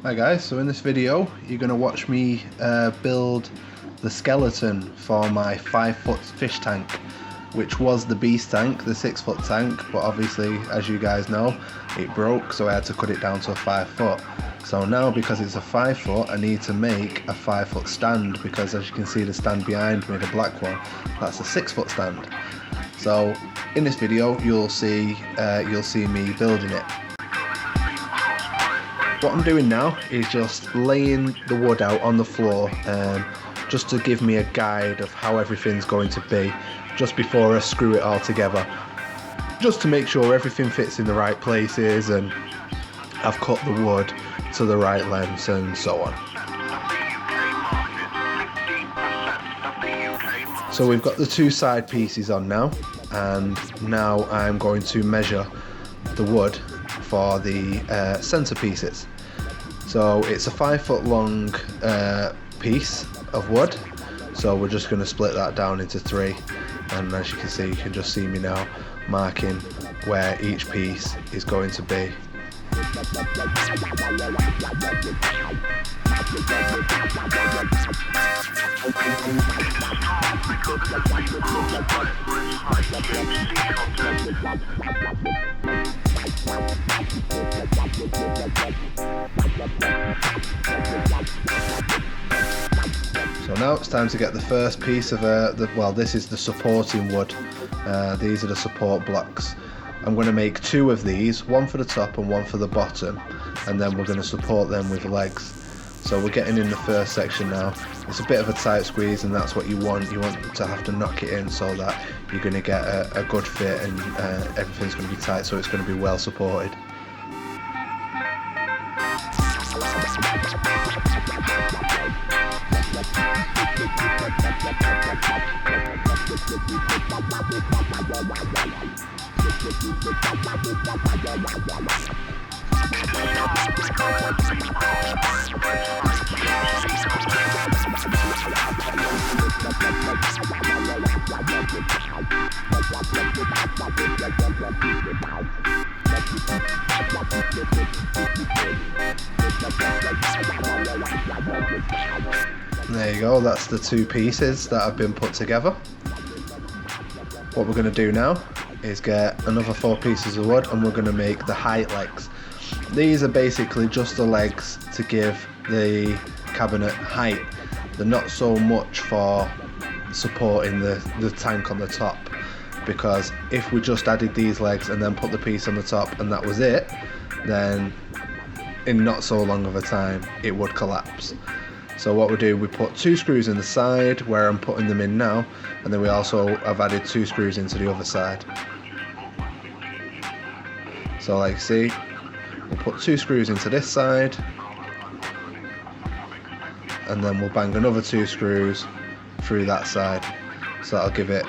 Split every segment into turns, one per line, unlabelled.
Hi guys, so in this video you're going to watch me build the skeleton for my 5-foot fish tank, which was the beast tank, the 6-foot tank, but obviously as you guys know it broke, so I had to cut it down to a 5-foot. So now because it's a 5-foot I need to make a 5-foot stand, because as you can see the stand behind me, the black one, that's a 6-foot stand. So in this video you'll see me building it. What I'm doing now is just laying the wood out on the floor, just to give me a guide of how everything's going to be just before I screw it all together, just to make sure everything fits in the right places and I've cut the wood to the right lengths and so on. So we've got the two side pieces on now, and now I'm going to measure the wood for the centre pieces. So it's a 5-foot long piece of wood, so we're just going to split that down into 3, and as you can see, you can just see me now marking where each piece is going to be. So now it's time to get the first piece of this is the supporting wood. These are the support blocks. I'm going to make 2 of these, one for the top and one for the bottom, and then we're going to support them with legs. So we're getting in the first section now. It's a bit of a tight squeeze, and that's what you want. You want to have to knock it in so that you're going to get a good fit, and everything's going to be tight, so it's going to be well supported. There you go, that's the 2 pieces that have been put together. What we're going to do now is get another 4 pieces of wood, and we're going to make the height legs. These are basically just the legs to give the cabinet height. They're not so much for supporting the tank on the top, because if we just added these legs and then put the piece on the top and that was it, then in not so long of a time it would collapse. So what we do, we put 2 screws in the side where I'm putting them in now, and then we also have added 2 screws into the other side. So like you see, we'll put 2 screws into this side, and then we'll bang another 2 screws through that side, so that'll give it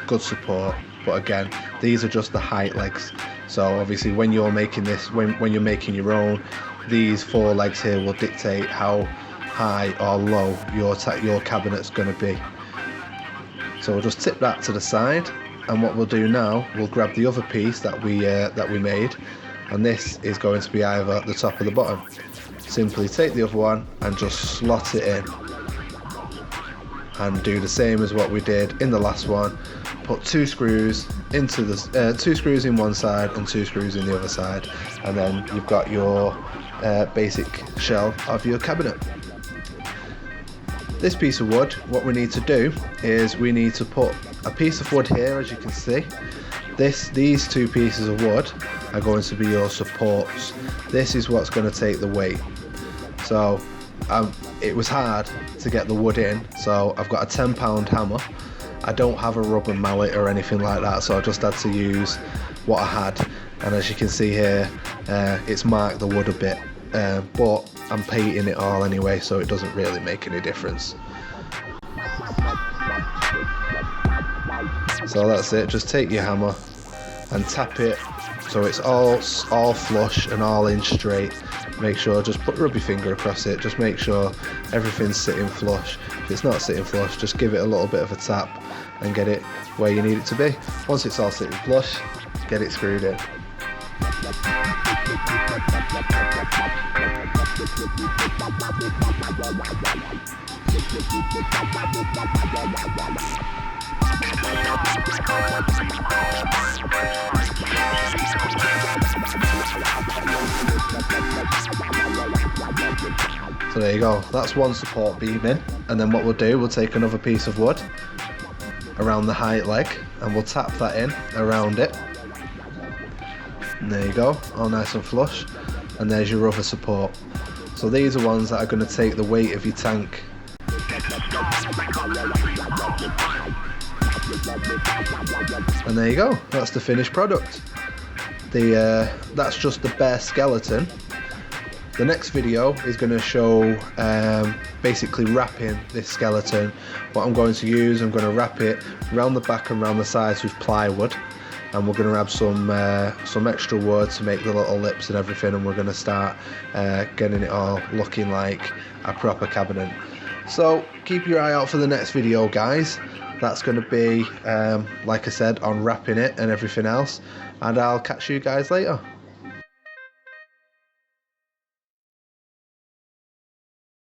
good support. But again, these are just the height legs, so obviously when you're making this, when you're making your own, these 4 legs here will dictate how high or low your cabinet's going to be. So we'll just tip that to the side, and what we'll do now, we'll grab the other piece that we made, and this is going to be either the top or the bottom. Simply take the other one and just slot it in, and do the same as what we did in the last one. Put 2 screws into the 2 screws in one side and 2 screws in the other side, and then you've got your basic shell of your cabinet. This piece of wood, what we need to do is we need to put a piece of wood here, as you can see. These 2 pieces of wood are going to be your supports. This is what's going to take the weight. So it was hard to get the wood in, so I've got a 10-pound hammer. I don't have a rubber mallet or anything like that, so I just had to use what I had, and as you can see here, it's marked the wood a bit, but I'm painting it all anyway, so it doesn't really make any difference. So that's it, just take your hammer and tap it so it's all flush and all in straight. Make sure, just rub your finger across it, just make sure everything's sitting flush. If it's not sitting flush, just give it a little bit of a tap and get it where you need it to be. Once it's all sitting flush, get it screwed in. So there you go, that's one support beam in, and then what we'll do, we'll take another piece of wood around the height leg and we'll tap that in around it, and there you go, all nice and flush, and there's your other support. So these are ones that are going to take the weight of your tank. And there you go, that's the finished product. That's just the bare skeleton. The next video is going to show basically wrapping this skeleton. What I'm going to use, I'm going to wrap it around the back and around the sides with plywood, and we're going to add some extra wood to make the little lips and everything, and we're going to start getting it all looking like a proper cabinet. So keep your eye out for the next video, guys. That's going to be like I said, on wrapping it and everything else, and I'll catch you guys later.